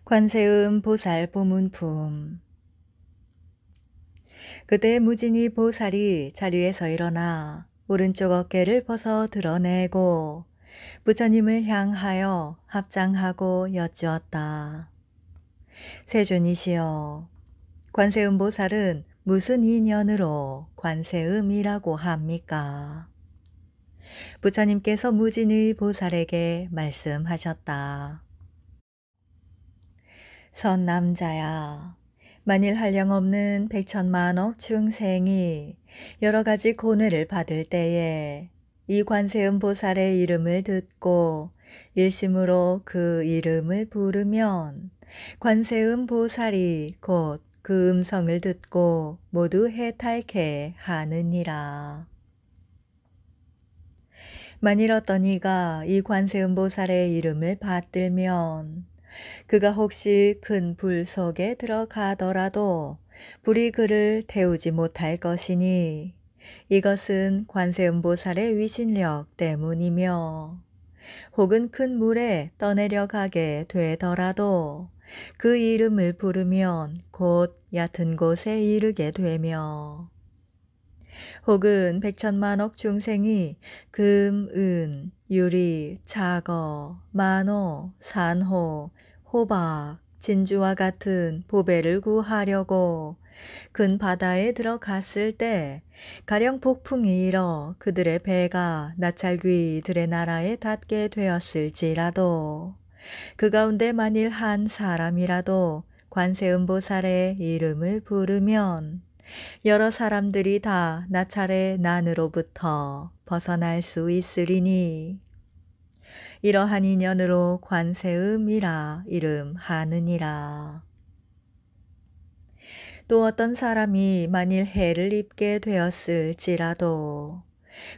관세음 보살 보문품. 그때 무진이 보살이 자리에서 일어나 오른쪽 어깨를 벗어 드러내고 부처님을 향하여 합장하고 여쭈었다. 세존이시여, 관세음 보살은 무슨 인연으로 관세음이라고 합니까? 부처님께서 무진의 보살에게 말씀하셨다. 선남자야, 만일 한량없는 백천만억 중생이 여러 가지 고뇌를 받을 때에 이 관세음 보살의 이름을 듣고 일심으로 그 이름을 부르면 관세음 보살이 곧 그 음성을 듣고 모두 해탈케 하느니라. 만일 어떤 이가 이 관세음 보살의 이름을 받들면 그가 혹시 큰 불 속에 들어가더라도 불이 그를 태우지 못할 것이니 이것은 관세음 보살의 위신력 때문이며, 혹은 큰 물에 떠내려가게 되더라도 그 이름을 부르면 곧 얕은 곳에 이르게 되며, 혹은 백천만억 중생이 금, 은, 유리, 자거, 만호, 산호, 호박, 진주와 같은 보배를 구하려고 큰 바다에 들어갔을 때 가령 폭풍이 일어 그들의 배가 나찰귀들의 나라에 닿게 되었을지라도 그 가운데 만일 한 사람이라도 관세음 보살의 이름을 부르면 여러 사람들이 다 나찰의 난으로부터 벗어날 수 있으리니 이러한 인연으로 관세음이라 이름하느니라. 또 어떤 사람이 만일 해를 입게 되었을지라도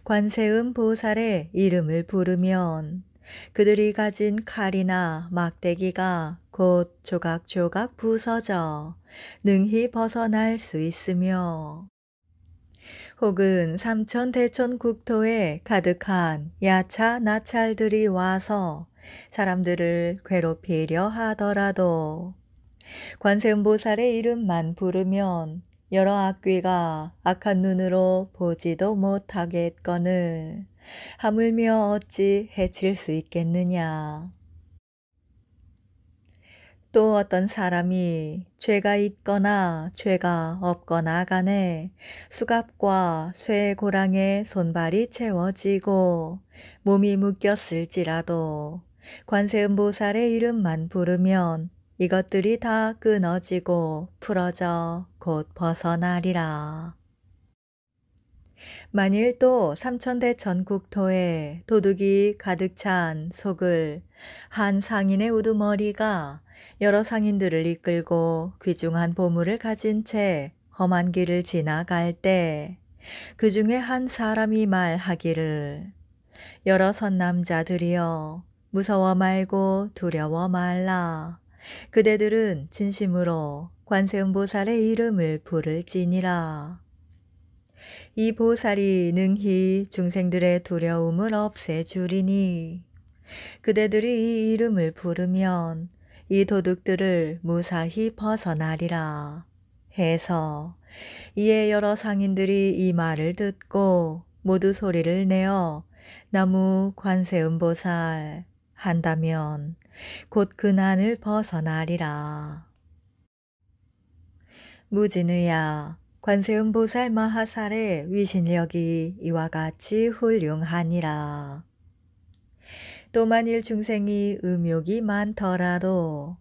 관세음 보살의 이름을 부르면 그들이 가진 칼이나 막대기가 곧 조각조각 부서져 능히 벗어날 수 있으며, 혹은 삼천대천 국토에 가득한 야차 나찰들이 와서 사람들을 괴롭히려 하더라도 관세음 보살의 이름만 부르면 여러 악귀가 악한 눈으로 보지도 못하겠거늘 하물며 어찌 해칠 수 있겠느냐. 또 어떤 사람이 죄가 있거나 죄가 없거나 간에 수갑과 쇠고랑에 손발이 채워지고 몸이 묶였을지라도 관세음 보살의 이름만 부르면 이것들이 다 끊어지고 풀어져 곧 벗어나리라. 만일 또 삼천대천 국토에 도둑이 가득 찬 속을 한 상인의 우두머리가 여러 상인들을 이끌고 귀중한 보물을 가진 채 험한 길을 지나갈 때 그 중에 한 사람이 말하기를, 여러 선남자들이여, 무서워 말고 두려워 말라. 그대들은 진심으로 관세음 보살의 이름을 부를지니라. 이 보살이 능히 중생들의 두려움을 없애주리니 그대들이 이 이름을 부르면 이 도둑들을 무사히 벗어나리라 해서, 이에 여러 상인들이 이 말을 듣고 모두 소리를 내어 나무 관세음 보살 한다면 곧 그 난을 벗어나리라. 무진의야, 관세음 보살 마하살의 위신력이 이와 같이 훌륭하니라. 또 만일 중생이 음욕이 많더라도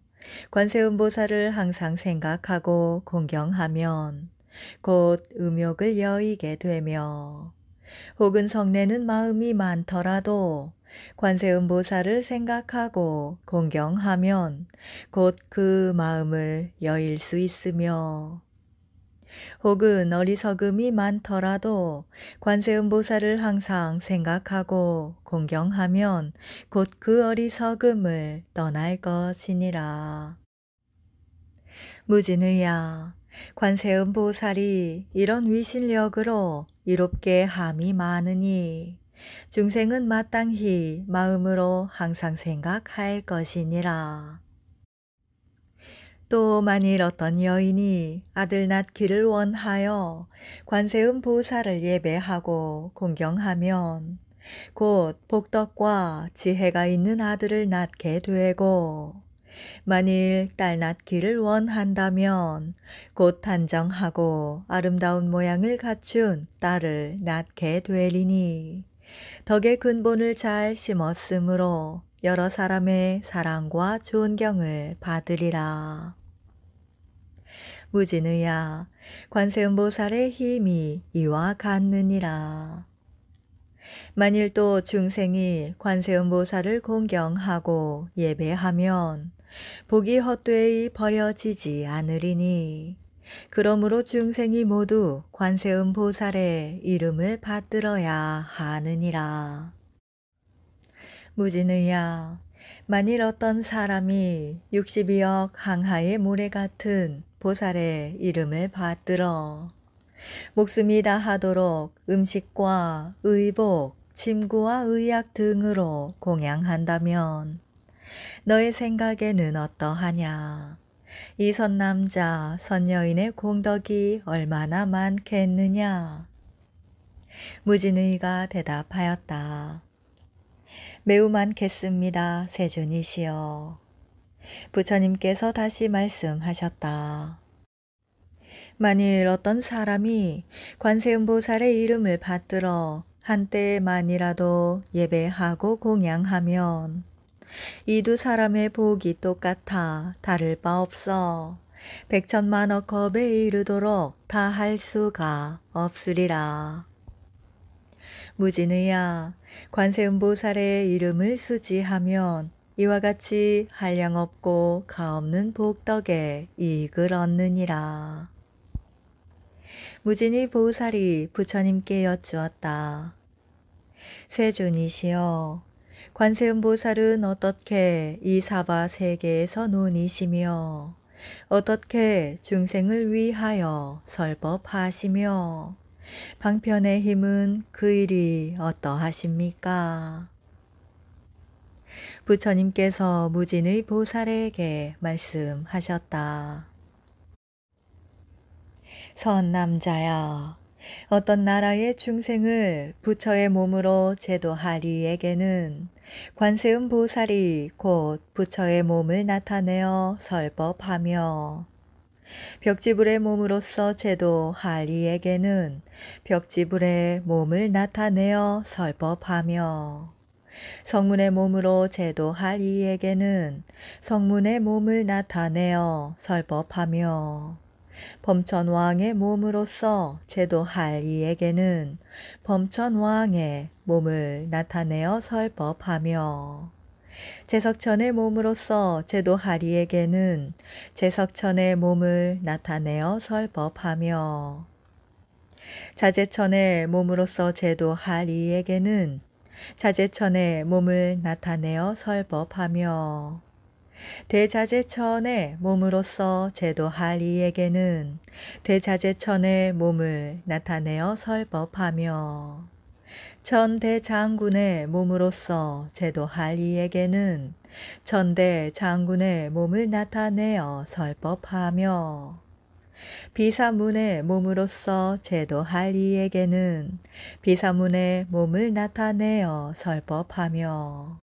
관세음 보살을 항상 생각하고 공경하면 곧 음욕을 여의게 되며, 혹은 성내는 마음이 많더라도 관세음 보살을 생각하고 공경하면 곧 그 마음을 여일 수 있으며, 혹은 어리석음이 많더라도 관세음 보살을 항상 생각하고 공경하면 곧 그 어리석음을 떠날 것이니라. 무진의야, 관세음 보살이 이런 위신력으로 이롭게 함이 많으니 중생은 마땅히 마음으로 항상 생각할 것이니라. 또 만일 어떤 여인이 아들 낳기를 원하여 관세음 보살을 예배하고 공경하면 곧 복덕과 지혜가 있는 아들을 낳게 되고, 만일 딸 낳기를 원한다면 곧 단정하고 아름다운 모양을 갖춘 딸을 낳게 되리니, 덕의 근본을 잘 심었으므로 여러 사람의 사랑과 존경을 받으리라. 무진의야, 관세음보살의 힘이 이와 같느니라. 만일 또 중생이 관세음보살을 공경하고 예배하면 복이 헛되이 버려지지 않으리니, 그러므로 중생이 모두 관세음보살의 이름을 받들어야 하느니라. 무진의야, 만일 어떤 사람이 62억 항하의 모래 같은 보살의 이름을 받들어 목숨이 다하도록 음식과 의복, 침구와 의약 등으로 공양한다면 너의 생각에는 어떠하냐? 이 선남자, 선여인의 공덕이 얼마나 많겠느냐? 무진의가 대답하였다. 매우 많겠습니다, 세존이시여. 부처님께서 다시 말씀하셨다. 만일 어떤 사람이 관세음보살의 이름을 받들어 한때만이라도 예배하고 공양하면 이 두 사람의 복이 똑같아 다를 바 없어 백천만억 겁에 이르도록 다 할 수가 없으리라. 무진의야, 관세음보살의 이름을 수지하면 이와 같이 한량없고 가없는 복덕에 이익을 얻느니라. 무진의 보살이 부처님께 여쭈었다. 세존이시여, 관세음보살은 어떻게 이 사바 세계에서 논이시며 어떻게 중생을 위하여 설법하시며 방편의 힘은 그 일이 어떠하십니까? 부처님께서 무진의 보살에게 말씀하셨다. 선남자야, 어떤 나라의 중생을 부처의 몸으로 제도하리에게는 관세음 보살이 곧 부처의 몸을 나타내어 설법하며, 벽지불의 몸으로서 제도하리에게는 벽지불의 몸을 나타내어 설법하며, 성문의 몸으로 제도할 이에게는 성문의 몸을 나타내어 설법하며, 범천왕의 몸으로서 제도할 이에게는 범천왕의 몸을 나타내어 설법하며, 제석천의 몸으로서 제도할 이에게는 제석천의 몸을 나타내어 설법하며, 자제천의 몸으로서 제도할 이에게는 자제천의 몸을 나타내어 설법하며, 대자제천의 몸으로서 제도할 이에게는 대자제천의 몸을 나타내어 설법하며, 천대장군의 몸으로서 제도할 이에게는 천대장군의 몸을 나타내어 설법하며, 비사문의 몸으로서 제도할 이에게는 비사문의 몸을 나타내어 설법하며,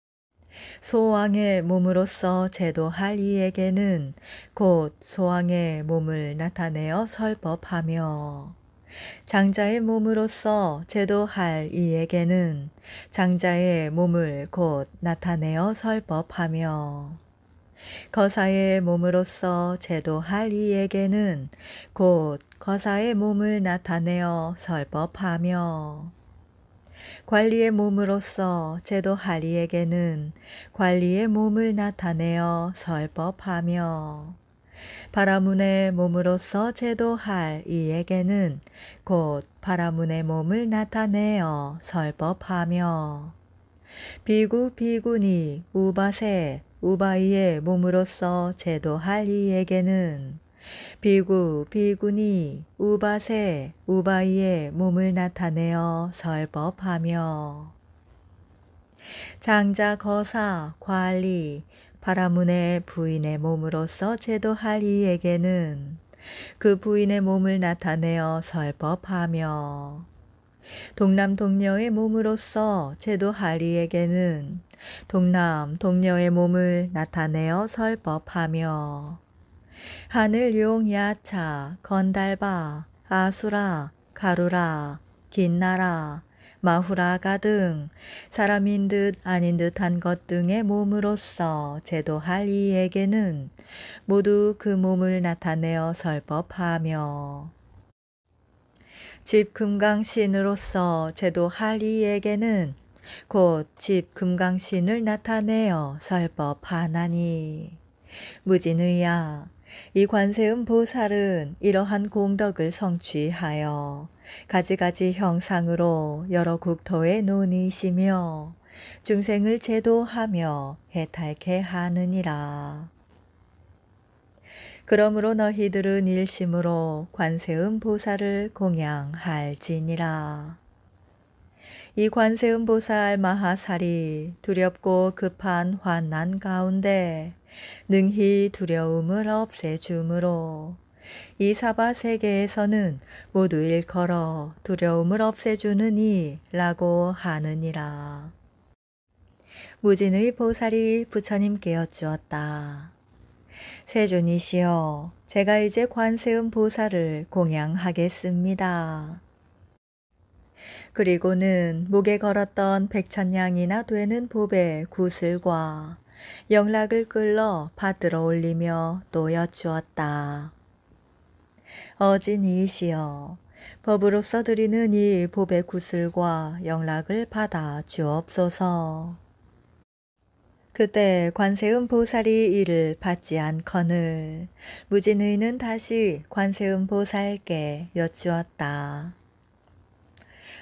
소왕의 몸으로서 제도할 이에게는 곧 소왕의 몸을 나타내어 설법하며, 장자의 몸으로서 제도할 이에게는 장자의 몸을 곧 나타내어 설법하며, 거사의 몸으로서 제도할 이에게는 곧 거사의 몸을 나타내어 설법하며, 관리의 몸으로서 제도할 이에게는 관리의 몸을 나타내어 설법하며, 바라문의 몸으로서 제도할 이에게는 곧 바라문의 몸을 나타내어 설법하며, 비구 비구니 우바세 우바이의 몸으로서 제도할 이에게는 비구 비구니 우바세 우바이의 몸을 나타내어 설법하며, 장자 거사 관리 바라문의 부인의 몸으로서 제도할 이에게는 그 부인의 몸을 나타내어 설법하며 동남 동녀의 몸으로서 제도할 이에게는 동남 동녀의 몸을 나타내어 설법하며 하늘 용 야차 건달바 아수라 가루라 긴나라 마후라가 등 사람인 듯 아닌 듯한 것 등의 몸으로서 제도할 이에게는 모두 그 몸을 나타내어 설법하며 집금강신으로서 제도할 이에게는 곧 집금강신을 나타내어 설법하나니 무진의야 이 관세음 보살은 이러한 공덕을 성취하여 가지가지 형상으로 여러 국토에 논이시며 중생을 제도하며 해탈케 하느니라. 그러므로 너희들은 일심으로 관세음 보살을 공양할지니라. 이 관세음 보살 마하살이 두렵고 급한 환난 가운데 능히 두려움을 없애주므로 이 사바 세계에서는 모두 일컬어 두려움을 없애주느니 라고 하느니라. 무진의 보살이 부처님께 여쭈었다. 세존이시여, 제가 이제 관세음 보살을 공양하겠습니다. 그리고는 목에 걸었던 100,000냥이나 되는 보배 구슬과 영락을 끌러 받들어 올리며 또 여쭈었다. 어진이시여, 법으로서 드리는 이 보배 구슬과 영락을 받아 주옵소서. 그때 관세음 보살이 이를 받지 않거늘 무진의는 다시 관세음 보살께 여쭈었다.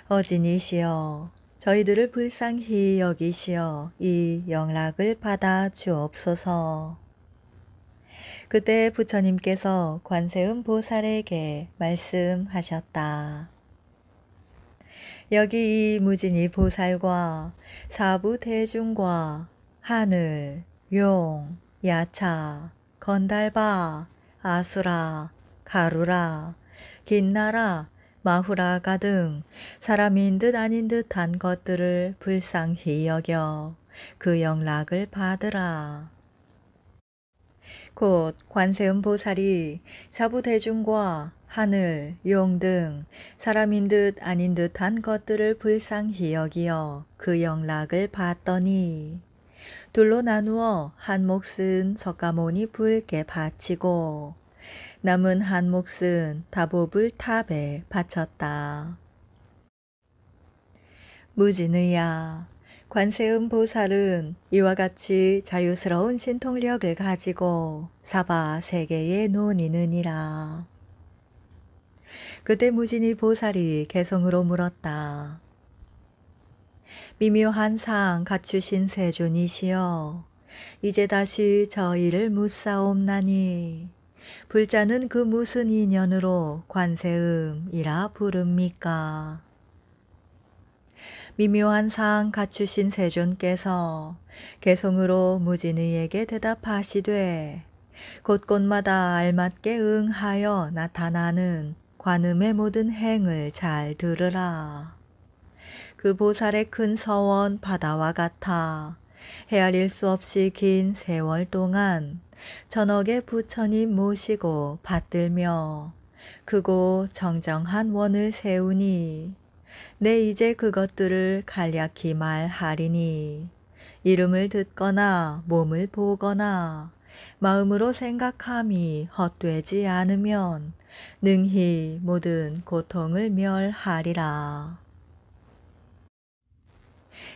어진이시여, 저희들을 불쌍히 여기시어 이 영락을 받아 주옵소서. 그때 부처님께서 관세음 보살에게 말씀하셨다. 여기 이 무진이 보살과 사부 대중과 하늘, 용, 야차, 건달바, 아수라, 가루라, 긴나라, 마후라가 등 사람인 듯 아닌 듯한 것들을 불쌍히 여겨 그 영락을 받으라. 곧 관세음 보살이 사부대중과 하늘, 용 등 사람인 듯 아닌 듯한 것들을 불쌍히 여기어 그 영락을 받더니 둘로 나누어 한 몫은 석가모니 불께 바치고 남은 한 몫은 다보불 탑에 바쳤다. 무진의야, 관세음 보살은 이와 같이 자유스러운 신통력을 가지고 사바 세계에 논이느니라. 그때 무진이 보살이 개성으로 물었다. 미묘한 상 갖추신 세존이시여, 이제 다시 저희를 묻사옵나니 불자는 그 무슨 인연으로 관세음이라 부릅니까? 미묘한 상 갖추신 세존께서 개성으로 무진의에게 대답하시되 곳곳마다 알맞게 응하여 나타나는 관음의 모든 행을 잘 들으라. 그 보살의 큰 서원 바다와 같아 헤아릴 수 없이 긴 세월 동안 전억의 부처님 모시고 받들며 크고 정정한 원을 세우니 내 이제 그것들을 간략히 말하리니 이름을 듣거나 몸을 보거나 마음으로 생각함이 헛되지 않으면 능히 모든 고통을 멸하리라.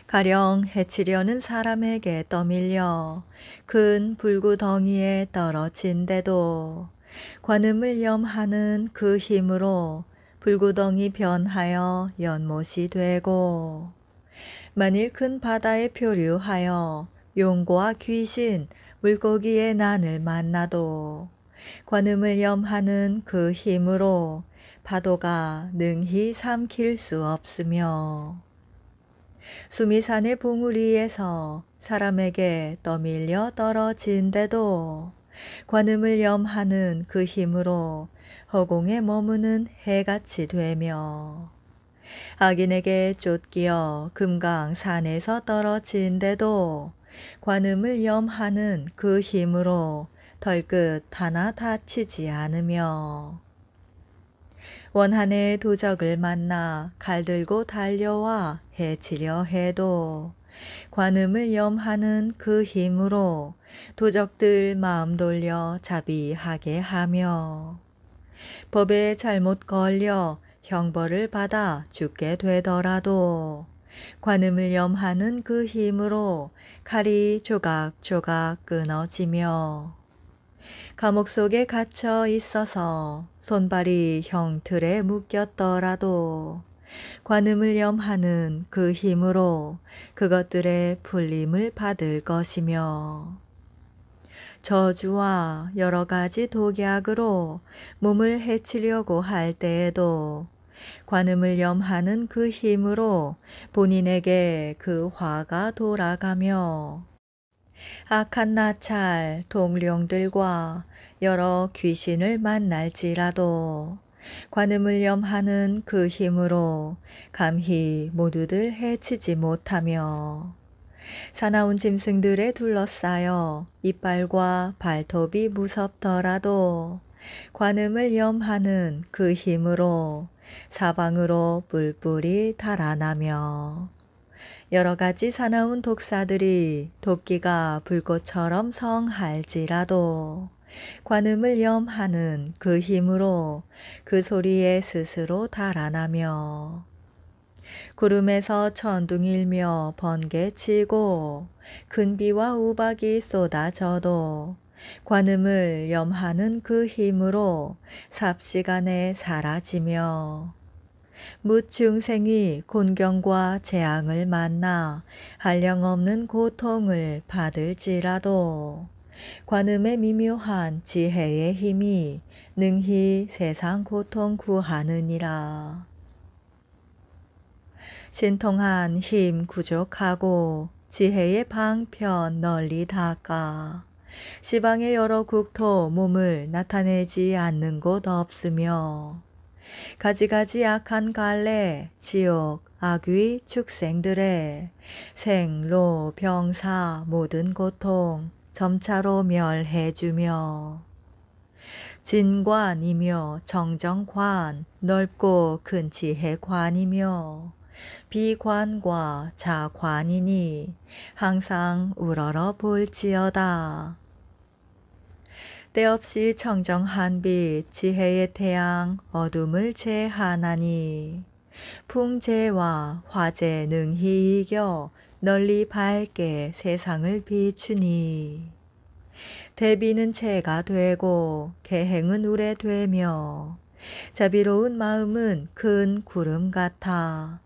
가령 해치려는 사람에게 떠밀려 큰 불구덩이에 떨어진데도 관음을 염하는 그 힘으로 불구덩이 변하여 연못이 되고 만일 큰 바다에 표류하여 용과 귀신, 물고기의 난을 만나도 관음을 염하는 그 힘으로 파도가 능히 삼킬 수 없으며 수미산의 봉우리에서 사람에게 떠밀려 떨어진대도 관음을 염하는 그 힘으로 허공에 머무는 해같이 되며 악인에게 쫓기어 금강산에서 떨어진대도 관음을 염하는 그 힘으로 덜끝 하나 다치지 않으며 원한의 도적을 만나 칼 들고 달려와 해치려 해도 관음을 염하는 그 힘으로 도적들 마음 돌려 자비하게 하며 법에 잘못 걸려 형벌을 받아 죽게 되더라도 관음을 염하는 그 힘으로 칼이 조각조각 끊어지며 감옥 속에 갇혀 있어서 손발이 형틀에 묶였더라도 관음을 염하는 그 힘으로 그것들의 풀림을 받을 것이며 저주와 여러 가지 독약으로 몸을 해치려고 할 때에도 관음을 염하는 그 힘으로 본인에게 그 화가 돌아가며 악한 나찰 동룡들과 여러 귀신을 만날지라도 관음을 염하는 그 힘으로 감히 모두들 해치지 못하며 사나운 짐승들에 둘러싸여 이빨과 발톱이 무섭더라도 관음을 염하는 그 힘으로 사방으로 뿔뿔이 달아나며 여러 가지 사나운 독사들이 도끼가 불꽃처럼 성할지라도 관음을 염하는 그 힘으로 그 소리에 스스로 달아나며 구름에서 천둥일며 번개치고 큰 비와 우박이 쏟아져도 관음을 염하는 그 힘으로 삽시간에 사라지며 뭇 중생이 곤경과 재앙을 만나 한량없는 고통을 받을지라도 관음의 미묘한 지혜의 힘이 능히 세상 고통 구하느니라. 신통한 힘 구족하고 지혜의 방편 널리 닦아 시방의 여러 국토 몸을 나타내지 않는 곳 없으며 가지가지 악한 갈래 지옥 악귀 축생들의 생로 병사 모든 고통 점차로 멸해주며 진관이며 정정관 넓고 큰 지혜관이며 비관과 자관이니 항상 우러러 볼지어다. 때없이 청정한 빛 지혜의 태양 어둠을 제하나니 풍재와 화재 능히 이겨 널리 밝게 세상을 비추니 대비는 채가 되고 계행은 우레되며 자비로운 마음은 큰 구름 같아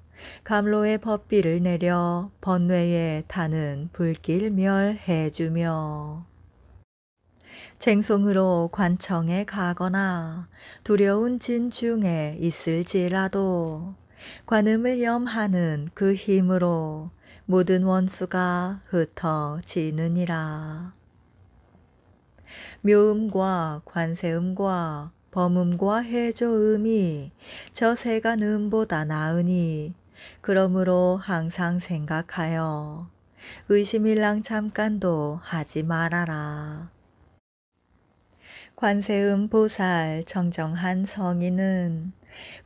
감로의 법비를 내려 번뇌에 타는 불길 멸해주며 쟁송으로 관청에 가거나 두려운 진중에 있을지라도 관음을 염하는 그 힘으로 모든 원수가 흩어지느니라. 묘음과 관세음과 범음과 해조음이 저 세간음보다 나으니 그러므로 항상 생각하여 의심일랑 잠깐도 하지 말아라. 관세음 보살 정정한 성인은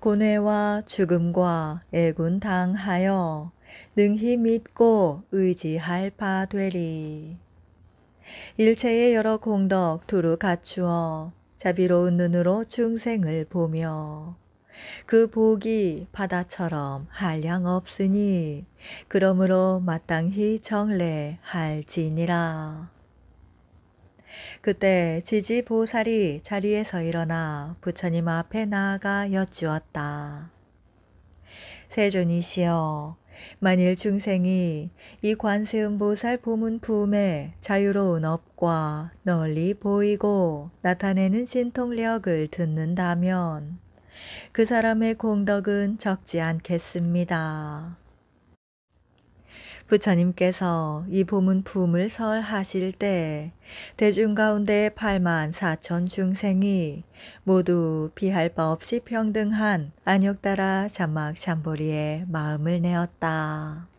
고뇌와 죽음과 애군 당하여 능히 믿고 의지할 바 되리. 일체의 여러 공덕 두루 갖추어 자비로운 눈으로 중생을 보며 그 복이 바다처럼 한량 없으니 그러므로 마땅히 정례할지니라. 그때 지지보살이 자리에서 일어나 부처님 앞에 나아가 여쭈었다. 세존이시여, 만일 중생이 이 관세음보살 보문 품에 자유로운 업과 널리 보이고 나타내는 신통력을 듣는다면 그 사람의 공덕은 적지 않겠습니다. 부처님께서 이 보문품을 설하실 때 대중 가운데 8만 4천 중생이 모두 비할 바 없이 평등한 안욕따라 잔막 잠보리에 마음을 내었다.